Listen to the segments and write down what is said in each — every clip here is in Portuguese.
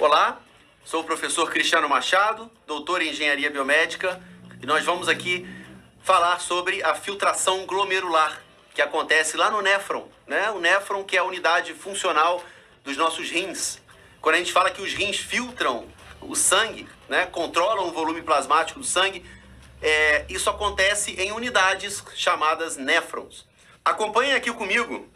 Olá, sou o professor Cristiano Machado, doutor em Engenharia Biomédica, e nós vamos aqui falar sobre a filtração glomerular, que acontece lá no néfron, né? O néfron, que é a unidade funcional dos nossos rins. Quando a gente fala que os rins filtram o sangue, né? Controlam o volume plasmático do sangue, isso acontece em unidades chamadas néfrons. Acompanhem aqui comigo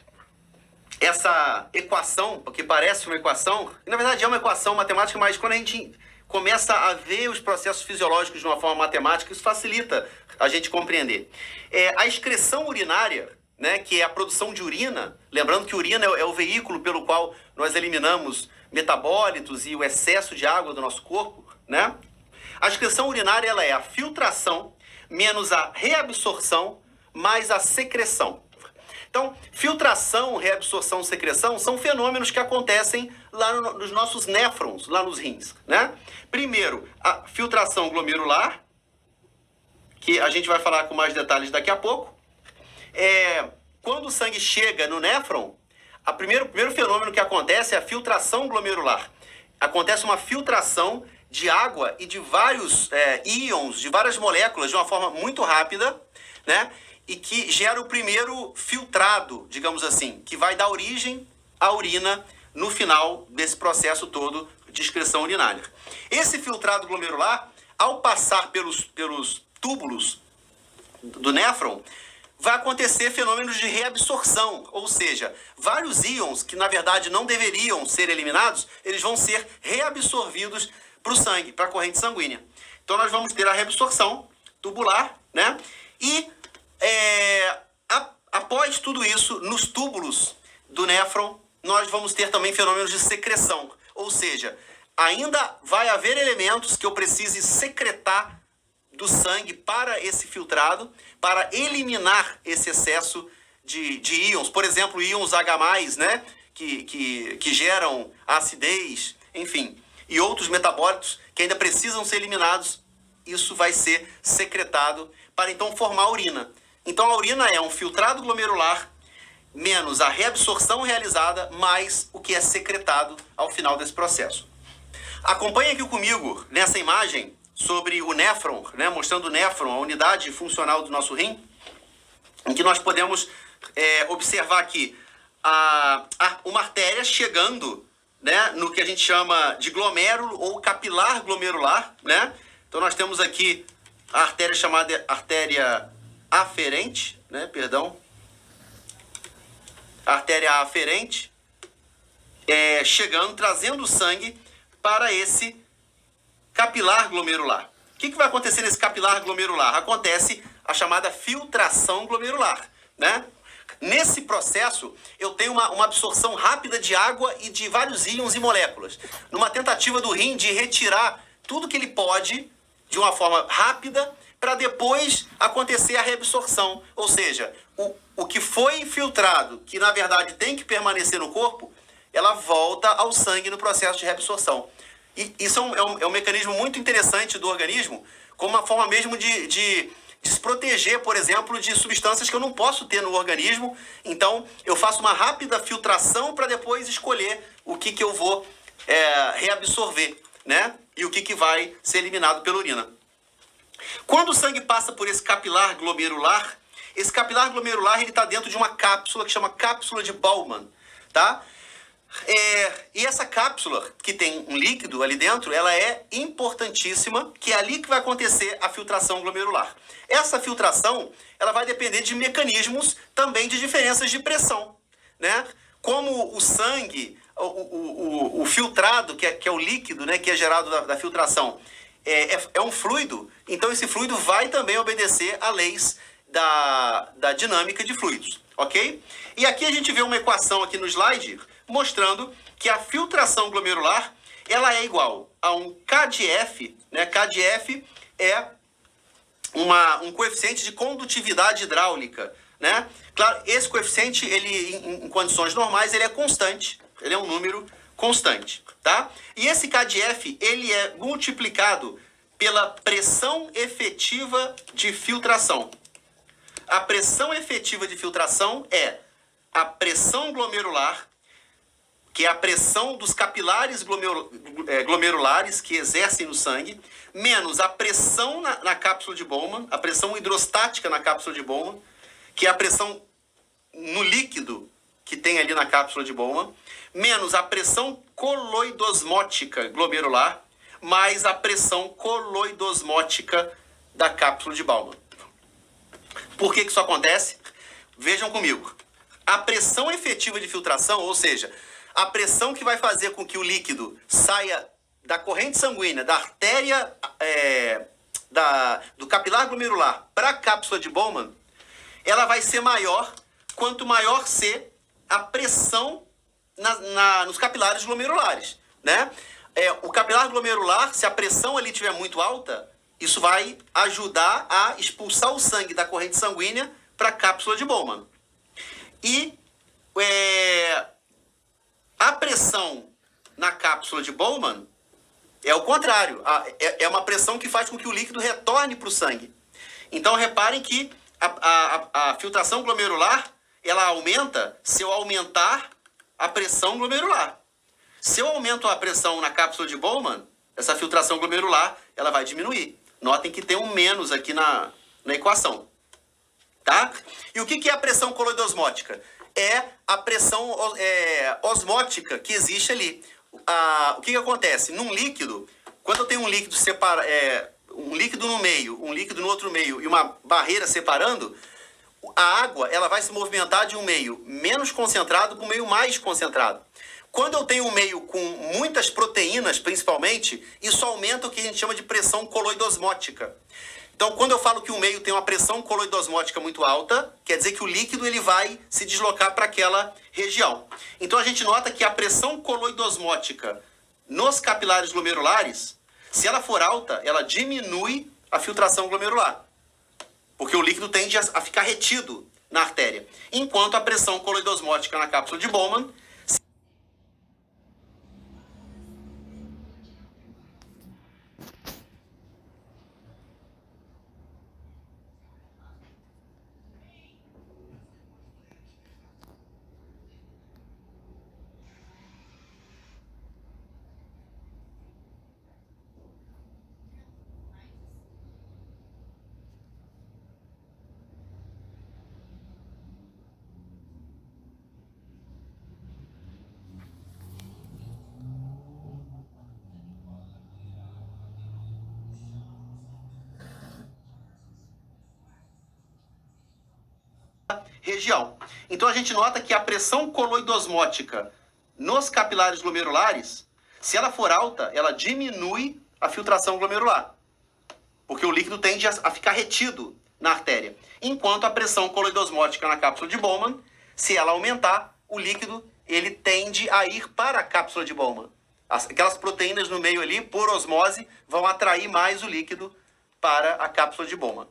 essa equação, porque parece uma equação, e na verdade é uma equação matemática, mas quando a gente começa a ver os processos fisiológicos de uma forma matemática, isso facilita a gente compreender. A excreção urinária, né, que é a produção de urina, lembrando que urina é o veículo pelo qual nós eliminamos metabólitos e o excesso de água do nosso corpo, né? A excreção urinária ela é a filtração menos a reabsorção mais a secreção. Então, filtração, reabsorção, secreção são fenômenos que acontecem lá nos nossos néfrons, lá nos rins, né? Primeiro, a filtração glomerular, que a gente vai falar com mais detalhes daqui a pouco. Quando o sangue chega no néfron, o primeiro fenômeno que acontece é a filtração glomerular. Acontece uma filtração de água e de vários íons, de várias moléculas, de uma forma muito rápida, né? E que gera o primeiro filtrado, digamos assim, que vai dar origem à urina no final desse processo todo de excreção urinária. Esse filtrado glomerular, ao passar pelos túbulos do néfron, vai acontecer fenômenos de reabsorção, ou seja, vários íons que na verdade não deveriam ser eliminados, eles vão ser reabsorvidos para o sangue, para a corrente sanguínea. Então nós vamos ter a reabsorção tubular, né? E após tudo isso, nos túbulos do néfron, nós vamos ter também fenômenos de secreção. Ou seja, ainda vai haver elementos que eu precise secretar do sangue para esse filtrado, para eliminar esse excesso de íons. Por exemplo, íons H+, né? Que geram acidez, enfim. E outros metabólitos que ainda precisam ser eliminados. Isso vai ser secretado para então formar urina. Então a urina é um filtrado glomerular menos a reabsorção realizada mais o que é secretado ao final desse processo. Acompanhe aqui comigo nessa imagem sobre o néfron, né, mostrando o néfron, a unidade funcional do nosso rim, em que nós podemos observar aqui uma artéria chegando, né, no que a gente chama de glomérulo ou capilar glomerular, né? Então nós temos aqui a artéria chamada artéria aferente, né? Perdão. A artéria aferente chegando, trazendo o sangue para esse capilar glomerular. O que vai acontecer nesse capilar glomerular? Acontece a chamada filtração glomerular, né? Nesse processo, eu tenho uma absorção rápida de água e de vários íons e moléculas, numa tentativa do rim de retirar tudo que ele pode de uma forma rápida para depois acontecer a reabsorção. Ou seja, o que foi filtrado, que na verdade tem que permanecer no corpo, ela volta ao sangue no processo de reabsorção. E isso é um mecanismo muito interessante do organismo, como uma forma mesmo de se proteger, por exemplo, de substâncias que eu não posso ter no organismo. Então, eu faço uma rápida filtração para depois escolher o que eu vou reabsorver, né? E o que vai ser eliminado pela urina. Quando o sangue passa por esse capilar glomerular ele está dentro de uma cápsula que chama cápsula de Bowman, tá? E essa cápsula, que tem um líquido ali dentro, ela é importantíssima, que é ali que vai acontecer a filtração glomerular. Essa filtração, ela vai depender de mecanismos também de diferenças de pressão, né? Como o sangue, o filtrado, que é o líquido, né, que é gerado da filtração, é um fluido, então esse fluido vai também obedecer a leis da dinâmica de fluidos, ok? E aqui a gente vê uma equação aqui no slide mostrando que a filtração glomerular ela é igual a um K de F, né? K de F é um coeficiente de condutividade hidráulica, né? Claro, esse coeficiente, ele, em condições normais, ele é constante, ele é um número constante, tá? E esse K de F, ele é multiplicado pela pressão efetiva de filtração. A pressão efetiva de filtração é a pressão glomerular que é a pressão dos capilares glomerulares que exercem no sangue, menos a pressão na cápsula de Bowman, a pressão hidrostática na cápsula de Bowman, que é a pressão no líquido que tem ali na cápsula de Bowman, menos a pressão coloidosmótica glomerular, mais a pressão coloidosmótica da cápsula de Bowman. Por que isso acontece? Vejam comigo. A pressão efetiva de filtração, ou seja, a pressão que vai fazer com que o líquido saia da corrente sanguínea, da artéria, do capilar glomerular para a cápsula de Bowman, ela vai ser maior quanto maior ser a pressão nos capilares glomerulares, né? O capilar glomerular, se a pressão ali estiver muito alta, isso vai ajudar a expulsar o sangue da corrente sanguínea para a cápsula de Bowman. E a pressão na cápsula de Bowman é o contrário. É uma pressão que faz com que o líquido retorne para o sangue. Então, reparem que a filtração glomerular, ela aumenta se eu aumentar a pressão glomerular. Se eu aumento a pressão na cápsula de Bowman, essa filtração glomerular, ela vai diminuir. Notem que tem um menos aqui na equação. Tá? E o que é a pressão coloidosmótica? É a pressão osmótica que existe ali. O que acontece? Num líquido, quando eu tenho um líquido um líquido no meio, um líquido no outro meio e uma barreira separando, a água ela vai se movimentar de um meio menos concentrado para um meio mais concentrado. Quando eu tenho um meio com muitas proteínas, principalmente, isso aumenta o que a gente chama de pressão coloidosmótica. Então, quando eu falo que o meio tem uma pressão coloidosmótica muito alta, quer dizer que o líquido ele vai se deslocar para aquela região. Então, a gente nota que a pressão coloidosmótica nos capilares glomerulares, se ela for alta, ela diminui a filtração glomerular, porque o líquido tende a ficar retido na artéria. Enquanto a pressão coloidosmótica na cápsula de Bowman, região. Então a gente nota que a pressão coloidosmótica nos capilares glomerulares, se ela for alta, ela diminui a filtração glomerular, porque o líquido tende a ficar retido na artéria. Enquanto a pressão coloidosmótica na cápsula de Bowman, se ela aumentar, o líquido ele tende a ir para a cápsula de Bowman. Aquelas proteínas no meio ali, por osmose, vão atrair mais o líquido para a cápsula de Bowman.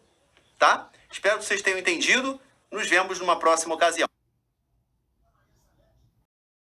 Tá? Espero que vocês tenham entendido. Nos vemos numa próxima ocasião.